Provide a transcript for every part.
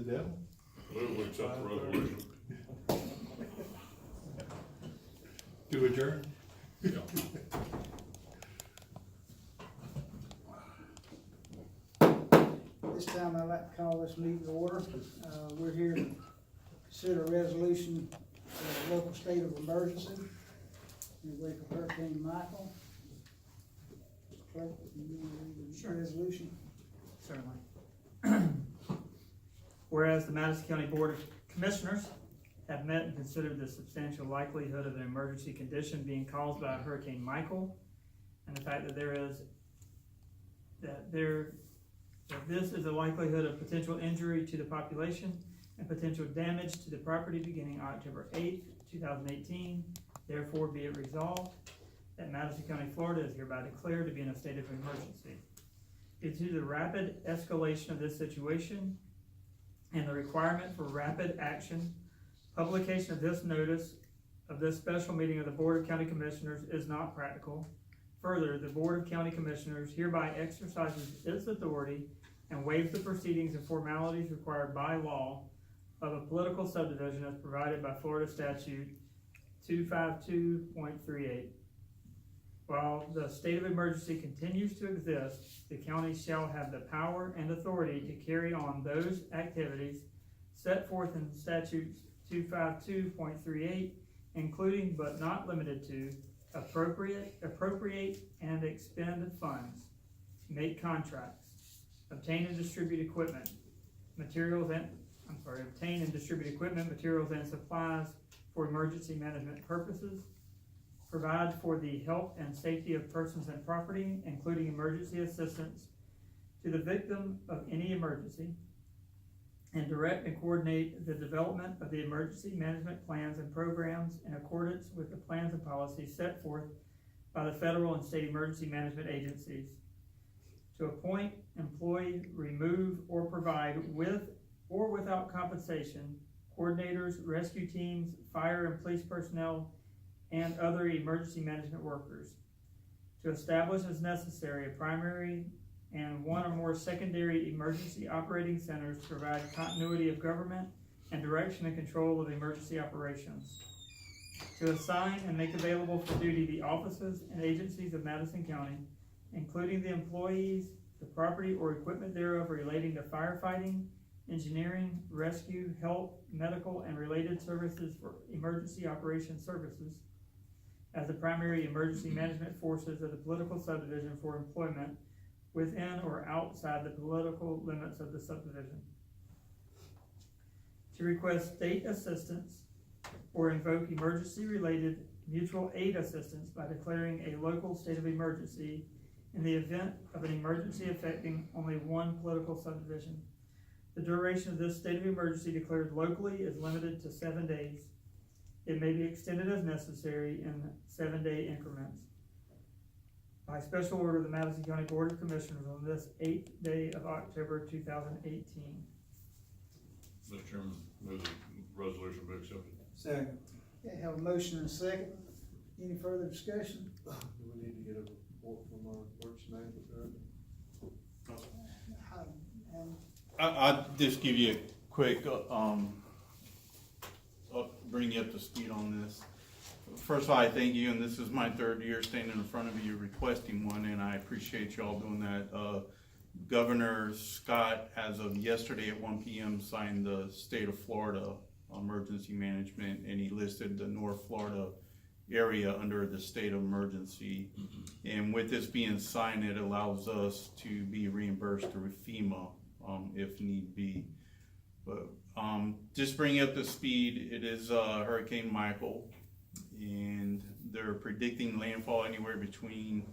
devil. Move we accept the resolution. To adjourn? Yeah. This time I'd like to call this meeting to order. We're here to consider a resolution for a local state of emergency in the wake of Hurricane Michael. Clerk, can you read the resolution? Certainly. Whereas the Madison County Board of Commissioners have met and considered the substantial likelihood of an emergency condition being caused by Hurricane Michael, and the fact that this is a likelihood of potential injury to the population and potential damage to the property beginning October 8th, 2018, therefore be it resolved that Madison County, Florida is hereby declared to be in a state of emergency. Due to the rapid escalation of this situation and the requirement for rapid action, publication of this notice of this special meeting of the Board of County Commissioners is not practical. Further, the Board of County Commissioners hereby exercises its authority and waives the proceedings and formalities required by law of a political subdivision as provided by Florida Statute 252.38. While the state of emergency continues to exist, the county shall have the power and authority to carry on those activities set forth in statutes 252.38, including but not limited to appropriate and expend funds, make contracts, obtain and distribute equipment, obtain and distribute equipment, materials, and supplies for emergency management purposes, provide for the health and safety of persons and property, including emergency assistance to the victim of any emergency, and direct and coordinate the development of the emergency management plans and programs in accordance with the plans and policies set forth by the federal and state emergency management agencies, to appoint, employ, remove, or provide with or without compensation coordinators, rescue teams, fire and police personnel, and other emergency management workers, to establish as necessary a primary and one or more secondary emergency operating centers to provide continuity of government and direction and control of emergency operations, to assign and make available for duty the offices and agencies of Madison County, including the employees, the property or equipment thereof relating to firefighting, engineering, rescue, health, medical, and related services for emergency operation services, as the primary emergency management forces of the political subdivision for employment within or outside the political limits of the subdivision, to request state assistance or invoke emergency-related mutual aid assistance by declaring a local state of emergency in the event of an emergency affecting only one political subdivision. The duration of this state of emergency declared locally is limited to 7 days. It may be extended as necessary in 7-day increments. By special order of the Madison County Board of Commissioners on this 8th day of October 2018. Mr. Chairman, move the resolution be accepted. Second. Okay, have a motion and a second. Any further discussion? Do we need to get a report from our works manager? I'll just give you a quick, I'll bring you up to speed on this. First of all, I thank you, and this is my 3rd year standing in front of you requesting one, and I appreciate you all doing that. Governor Scott, as of yesterday at 1 p.m., signed the state of Florida emergency management, and he listed the North Florida area under the state of emergency. And with this being signed, it allows us to be reimbursed through FEMA if need be. But just bring you up to speed, it is Hurricane Michael, and they're predicting landfall anywhere between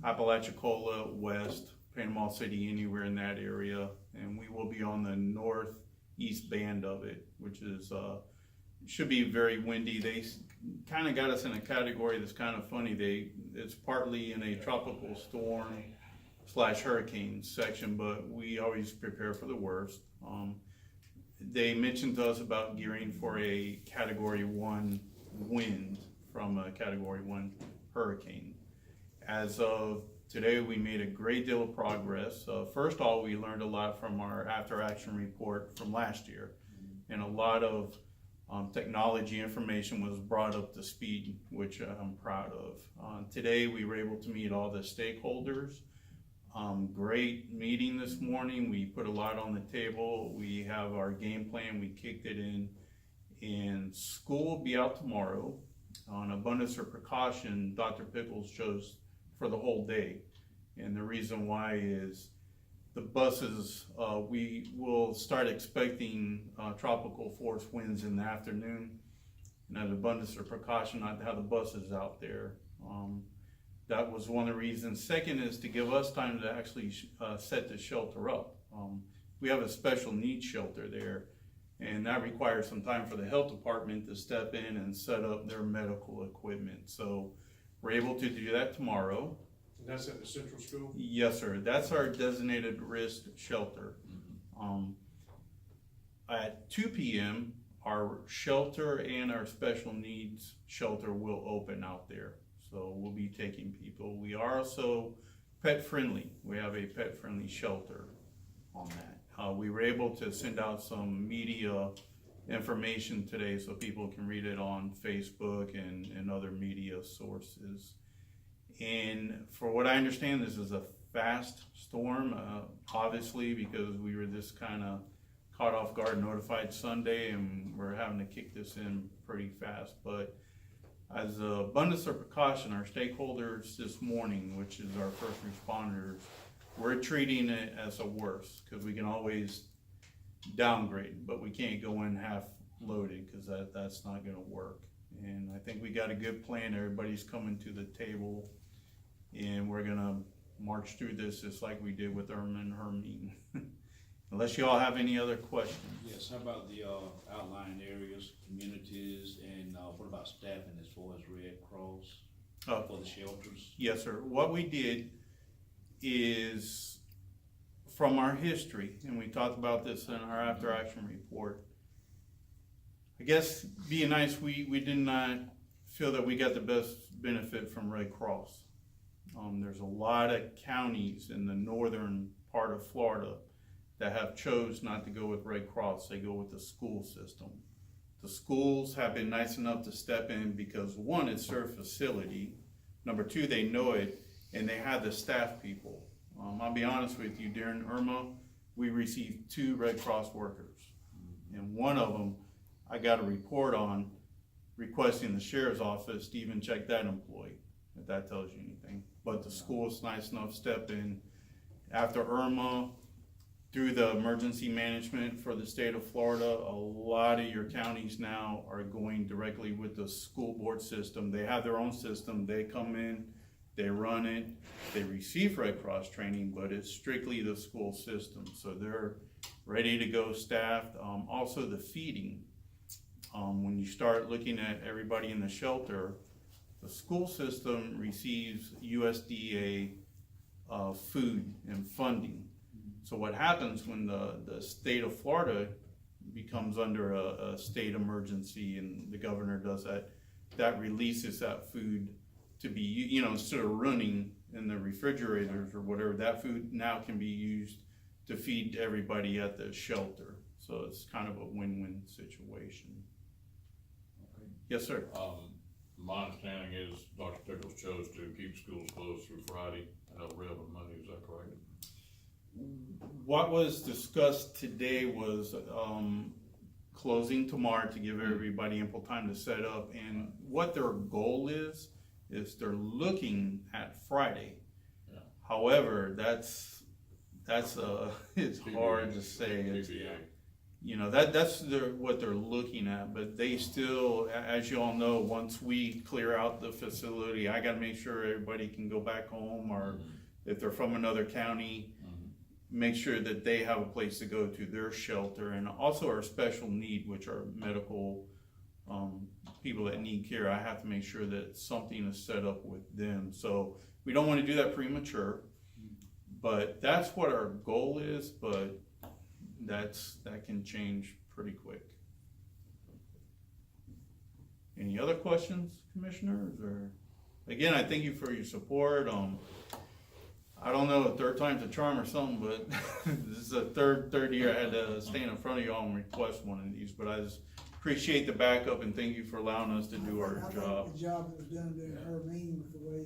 Apalachicola, West, Panama City, anywhere in that area, and we will be on the northeast band of it, which is should be very windy. They kind of got us in a category that's kind of funny. It's partly in a tropical storm / hurricane section, but we always prepare for the worst. They mentioned to us about gearing for a Category 1 wind from a Category 1 hurricane. as of today, we made a great deal of progress. First of all, we learned a lot from our after action report from last year, and a lot of technology information was brought up to speed, which I'm proud of. Today, we were able to meet all the stakeholders. Great meeting this morning. We put a lot on the table. We have our game plan. We kicked it in. And school will be out tomorrow. On abundance of precaution, Dr. Pickles chose for the whole day. And the reason why is the buses, we will start expecting tropical force winds in the afternoon. And as abundance of precaution, not to have the buses out there. That was one of the reasons. Second is to give us time to actually set the shelter up. We have a special needs shelter there, and that requires some time for the health department to step in and set up their medical equipment. So we're able to do that tomorrow. And that's at the central school? Yes, sir. That's our designated risk shelter. At 2 p.m., our shelter and our special needs shelter will open out there. So we'll be taking people. We are also pet friendly. We have a pet friendly shelter on that. We were able to send out some media information today so people can read it on Facebook and other media sources. And for what I understand, this is a fast storm, obviously, because we were just kind of caught off guard, notified Sunday, and we're having to kick this in pretty fast. But as an abundance of precaution, our stakeholders this morning, which is our first responders, we're treating it as a worse, because we can always downgrade, but we can't go in half loaded, because that's not going to work. And I think we got a good plan. Everybody's coming to the table, and we're going to march through this just like we did with Irma and Hermine. Unless you all have any other questions. Yes, how about the outlying areas, communities, and what about staffing as far as Red Cross for the shelters? Yes, sir. What we did is, from our history, and we talked about this in our after action report, I guess being nice, we did not feel that we got the best benefit from Red Cross. There's a lot of counties in the northern part of Florida that have chose not to go with Red Cross. They go with the school system. The schools have been nice enough to step in because, one, it's their facility. Number two, they know it, and they have the staff people. I'll be honest with you, during Irma, we received 2 Red Cross workers. And one of them, I got a report on requesting the sheriff's office to even check that employee, if that tells you anything. But the school's nice enough to step in. After Irma, through the emergency management for the state of Florida, a lot of your counties now are going directly with the school board system. They have their own system. They come in, they run it, they receive Red Cross training, but it's strictly the school system. So they're ready to go staffed. Also the feeding. When you start looking at everybody in the shelter, the school system receives USDA food and funding. So what happens when the state of Florida becomes under a state emergency and the governor does that releases that food to be, instead of running in the refrigerators or whatever, that food now can be used to feed everybody at the shelter. So it's kind of a win-win situation. Okay. Yes, sir. My understanding is Dr. Pickles chose to keep schools closed through Friday and help Rev on Monday, is that correct? What was discussed today was closing tomorrow to give everybody ample time to set up, and what their goal is they're looking at Friday. Yeah. However, that's it's hard to say. That's what they're looking at, but they still, as you all know, once we clear out the facility, I gotta make sure everybody can go back home, or if they're from another county, make sure that they have a place to go to, their shelter, and also our special need, which are medical people that need care. I have to make sure that something is set up with them. So we don't want to do that premature, but that's what our goal is, but that can change pretty quick. Any other questions, commissioners? Or again, I thank you for your support. I don't know, third time's a charm or something, but this is the third year I had to stand in front of y'all and request one of these, but I just appreciate the backup and thank you for allowing us to do our I think job. the job that was done during her meeting with the way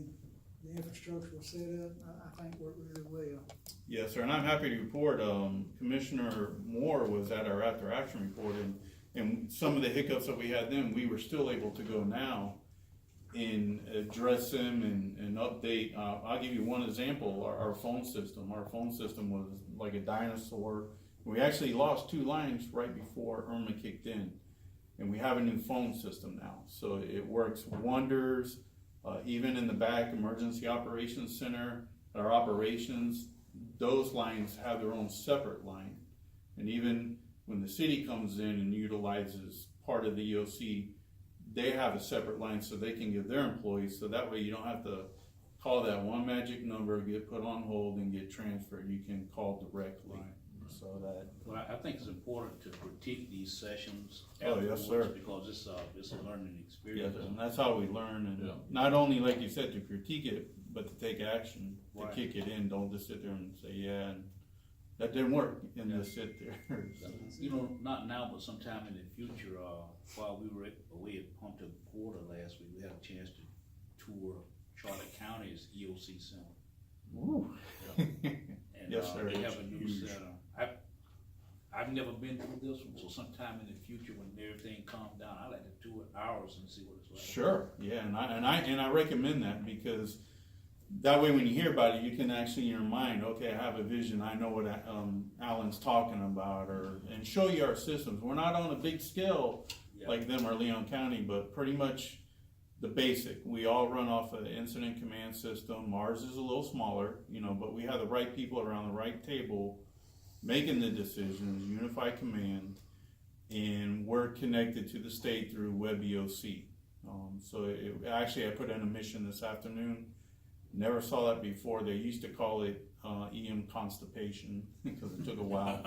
the infrastructure was set up, I think worked really well. Yes, sir, and I'm happy to report, Commissioner Moore was at our after action report, and some of the hiccups that we had then, we were still able to go now and address them and update. I'll give you one example, our phone system. Our phone system was like a dinosaur. We actually lost 2 lines right before Irma kicked in, and we have a new phone system now. So it works wonders, even in the back emergency operations center, our operations, those lines have their own separate line. And even when the city comes in and utilizes part of the EOC, they have a separate line so they can give their employees, so that way you don't have to call that one magic number, get put on hold and get transferred. You can call directly. So that. Well, I think it's important to critique these sessions. Oh, yes, sir. Because it's a learning Yeah, experience. and that's how we learn, and Yeah. not only, like you said, to critique it, but to take action, to Right. kick it in. Don't just sit there and say, yeah, and that didn't work, and just sit there. You know, not now, but sometime in the future, while we were away at Punta Gorda last week, we had a chance to tour Charlotte County's EOC Center. Ooh. And, Yes, sir. they have a It's new huge. center. I've never been through this one, so sometime in the future when everything calms down, I'd like to tour ours and see what it's like. Sure, yeah, and I recommend that, because that way when you hear about it, you can actually in your mind, okay, I have a vision, I know what Alan's talking about, and show you our systems. We're not on a big scale Yeah. like them or Leon County, but pretty much the basic. We all run off an incident command system. Ours is a little smaller, but we have the right people around the right table making the decisions, unified command, and we're connected to the state through WebEOC. Actually, I put in a mission this afternoon. Never saw that before. They used to call it EM constipation because it took a while.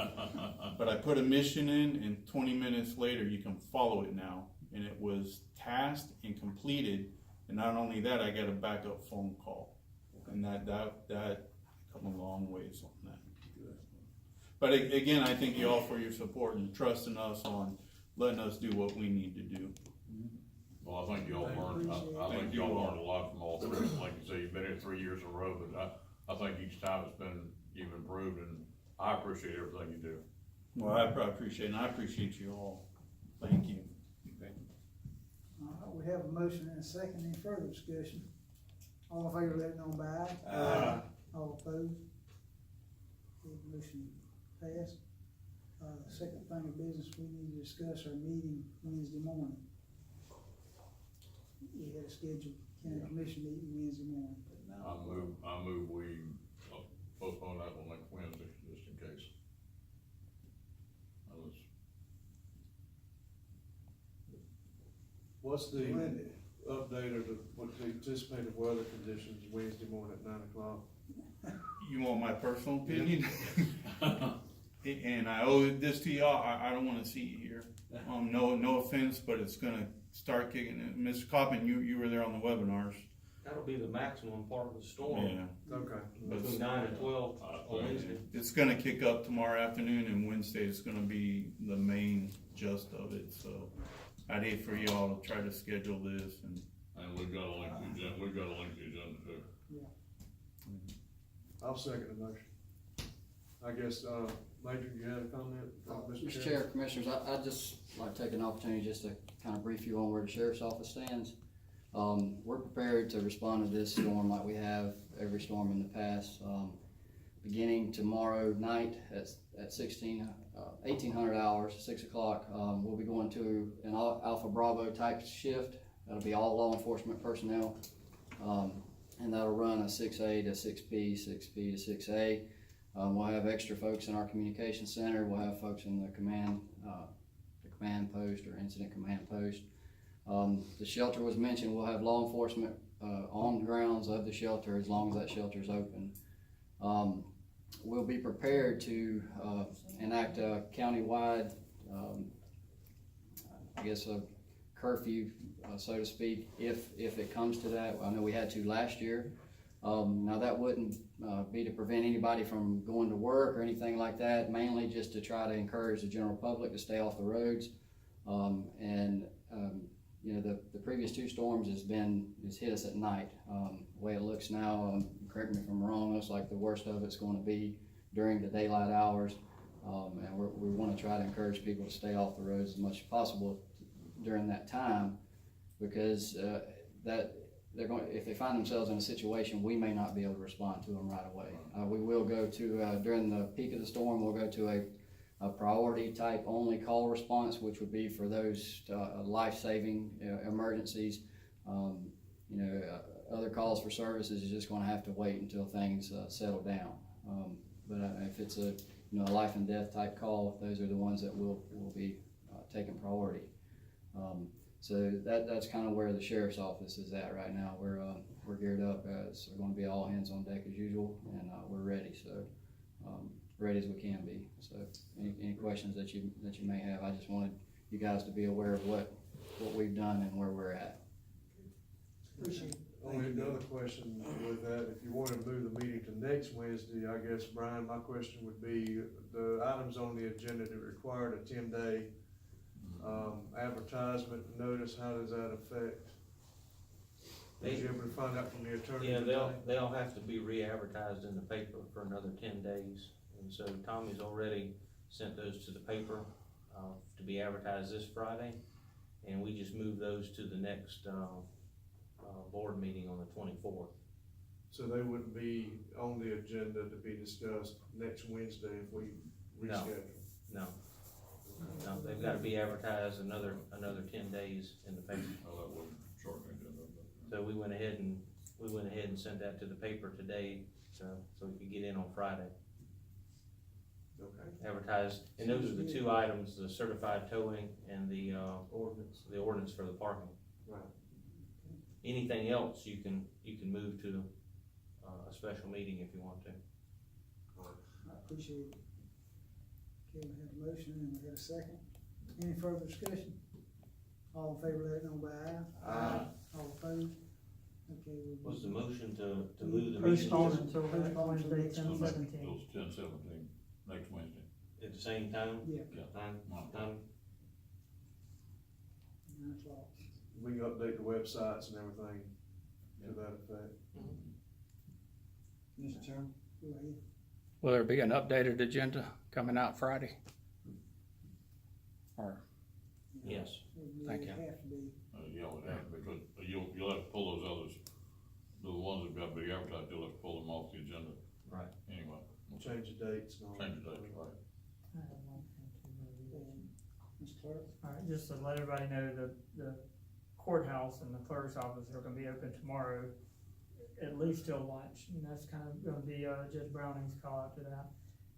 But I put a mission in, and 20 minutes later, you can follow it now. And it was tasked and completed. And not only that, I got a backup phone call. And that come a long ways on that. But again, I thank you all for your support and trusting us on letting us do what we need to do. Well, I think y'all learned, I think y'all learned a lot from all three. Like you say, you've been here 3 years in a row, but I think each time you've improved, and I appreciate everything you do. Well, I appreciate it, and I appreciate you all. Thank you. We have a motion and a second. Any further discussion? All in favor, let it know by aye. Aye. All opposed? The motion passed. Second thing of business, we need to discuss our meeting Wednesday morning. We had a scheduled county commission meeting Wednesday morning, but now. I move we postpone that one next Wednesday, just in case. What's the update of what the anticipated weather conditions Wednesday morning at 9 o'clock? You want my personal opinion? And I owe this to y'all. I don't want to see you here. No offense, but it's gonna start kicking in. Mr. Coppin, you were there on the webinars. That'll be the maximum part of the storm, Yeah. Okay. between 9 and 12 on Wednesday. It's gonna kick up tomorrow afternoon, and Wednesday is gonna be the main gist of it, so I'd hate for y'all to try to schedule this and. And we've got a lengthy agenda too. I'll second the motion. I guess, Major, you had a comment? Mr. Chair, Commissioners, I'd just like to take an opportunity just to kind of brief you on where the Sheriff's Office stands. We're prepared to respond to this storm like we have every storm in the past. Beginning tomorrow night at 1800 hours, 6 o'clock, we'll be going to an Alpha Bravo type shift. That'll be all law enforcement personnel, and that'll run a 6A to 6B, 6B to 6A. We'll have extra folks in our communication center. We'll have folks in the command post or incident command post. The shelter was mentioned. We'll have law enforcement on the grounds of the shelter as long as that shelter is open. We'll be prepared to enact a countywide, curfew, so to speak, if it comes to that. I know we had to last year. Now that wouldn't be to prevent anybody from going to work or anything like that, mainly just to try to encourage the general public to stay off the roads. You know, the previous two storms has hit us at night. The way it looks now, correct me if I'm wrong, looks like the worst of it's going to be during the daylight hours. And we want to try to encourage people to stay off the roads as much as possible during that time, because if they find themselves in a situation, we may not be able to respond to them right away. We will go to, during the peak of the storm, we'll go to a priority type only call response, which would be for those life-saving emergencies. You know, other calls for services is just going to have to wait until things settle down. But if it's a life and death type call, those are the ones that will be taking priority. So that's kind of where the sheriff's office is at right now. We're geared up. It's going to be all hands on deck as usual, and we're ready. So ready as we can be. So any questions that you may have, I just wanted you guys to be aware of what we've done and where we're at. Appreciate it. Only another question with that, if you wanted to move the meeting to next Wednesday, I guess, Brian, my question would be, the items on the agenda that required a 10-day advertisement notice, how does that affect? Did you able to find out from the attorney? Yeah, today? they'll have to be re-advertised in the paper for another 10 days. And so Tommy's already sent those to the paper, to be advertised this Friday. And we just moved those to the next, board meeting on the 24th. So they wouldn't be on the agenda to be discussed next Wednesday if we reschedule? No, they've gotta be advertised another 10 days in the paper. Oh, that wouldn't shorten the agenda. So we went ahead and sent that to the paper today, so we could get in on Friday. Okay. Advertised, and those are the two items, the certified towing and the ordinance for the parking. Right. Anything else, you can move to a special meeting if you want to. I appreciate it. Okay, we have a motion and we have a second. Any further discussion? All in favor, let it know by aye. Aye. All opposed? Okay, we'll. Was the motion to move the meeting Postpone until next Postpone until Wednesday, next 10/17. It was 10/17, next Wednesday. at the same time? Yeah, Time? 9 9 o'clock. We can update the websites and everything to that effect. Mr. Chairman? Go ahead. Will there be an updated agenda coming out Friday? Or, Yes. Thank you. It have to be. Yeah, it would have, because you'll have to pull those others, the ones that got to be advertised, you'll have to pull them off the agenda. Right. Anyway. Change the dates and all. Change the dates, right. Mr. Clerk? All right, just to let everybody know, the courthouse and the clerk's office are gonna be open tomorrow, at least till lunch, and that's kind of gonna be, Judge Browning's call after that.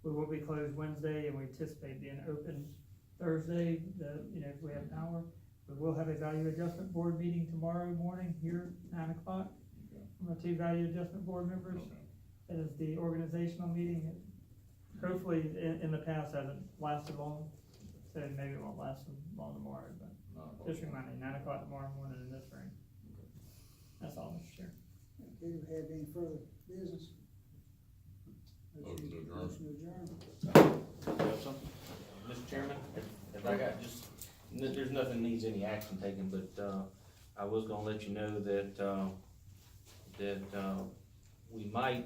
We will be closed Wednesday, and we anticipate being open Thursday, if we have power. We will have a value adjustment board meeting tomorrow morning here at 9 o'clock. Okay. From our 2 value adjustment board members. Okay. That is the organizational meeting. Hopefully, in the past, hasn't lasted long, so maybe it won't last long tomorrow, but just remind me, 9 o'clock tomorrow morning in this room. That's all, Mr. Chair. Okay, do we have any further business? Motion to adjourn. Motion to adjourn. Have something? Mr. Chairman, if I got just, there's nothing needs any action taken, but, I was gonna let you know that we might,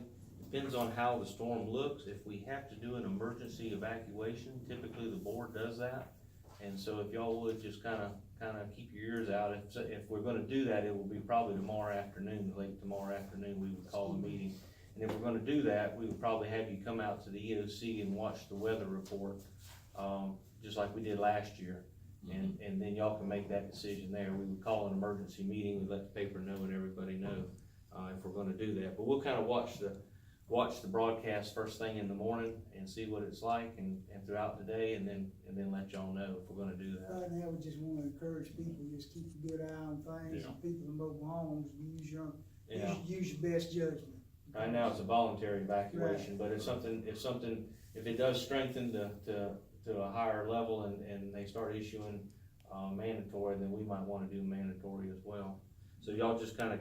depends on how the storm looks, if we have to do an emergency evacuation, typically the board does that. And so if y'all would just kinda keep your ears out, if we're gonna do that, it will be probably tomorrow afternoon, late tomorrow afternoon, we would call the meeting. And if we're gonna do that, we would probably have you come out to the EOC and watch the weather report, just like we did last year. And then y'all can make that decision there. We would call an emergency meeting, we let the paper know and everybody know, if we're gonna do that. But we'll kinda watch the broadcast first thing in the morning and see what it's like and throughout the day, and then let y'all know if we're gonna do that. Right now, we just wanna encourage people, just keep a good eye on things, Yeah. and people in mobile homes, use your best judgment. Right now, it's a voluntary evacuation, but if it does strengthen to a higher level and they start issuing, mandatory, then we might wanna do mandatory as well. So y'all just kinda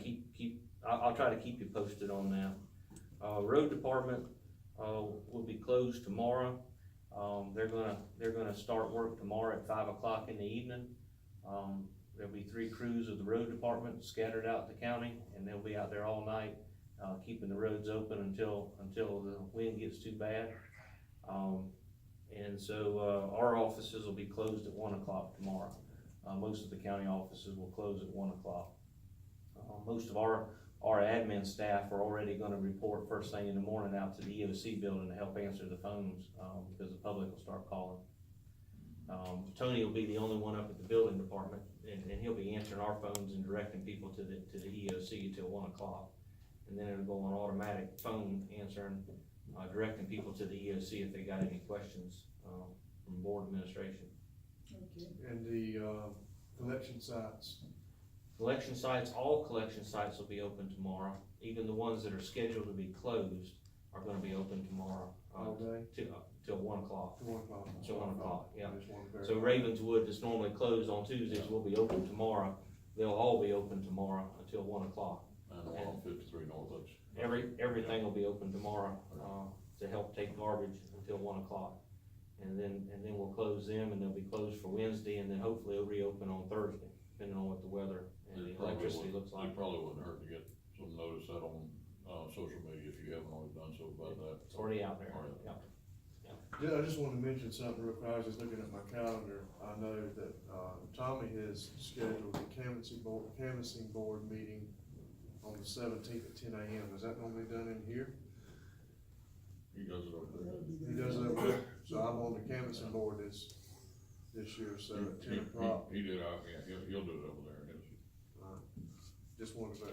I'll try to keep you posted on that. Road department, will be closed tomorrow. They're gonna start work tomorrow at 5 o'clock in the evening. There'll be 3 crews of the road department scattered out the county, and they'll be out there all night, keeping the roads open until the wind gets too bad. And so, our offices will be closed at 1 o'clock tomorrow. Most of the county offices will close at 1 o'clock. Most of our admin staff are already gonna report first thing in the morning out to the EOC building to help answer the phones, because the public will start calling. Tony will be the only one up at the building department, and he'll be answering our phones and directing people to the EOC till 1 o'clock. And then it'll go on automatic phone answering, directing people to the EOC if they got any questions, from board administration. Okay. And the, collection sites, All collection sites will be open tomorrow, even the ones that are scheduled to be closed are gonna be open tomorrow. all day, Till 1 o'clock. to 1 o'clock? Till 1 o'clock, yeah. I just wanted to So verify. Ravenswood that's normally closed on Tuesdays will be open tomorrow. They'll all be open tomorrow until 1 o'clock. And the one on 53 North Oaks. Everything will be open tomorrow, to help take garbage until 1 o'clock. And then we'll close them, and they'll be closed for Wednesday, and then hopefully it'll reopen on Thursday, depending on what the weather and the electricity looks like. It probably wouldn't hurt to get some notice out on, social media if you haven't already done so about that. It's already out there, Alright. yeah. Yeah, I just wanted to mention something real quick. I was just looking at my calendar. I know that, Tommy has scheduled a canvassing board meeting on the 17th at 10 a.m. Is that normally done in here? He does it over there. He does it over there. So I'm on the canvassing board this year, so at 10 o'clock. He did, yeah, he'll do it over there, yes. Just wanted to,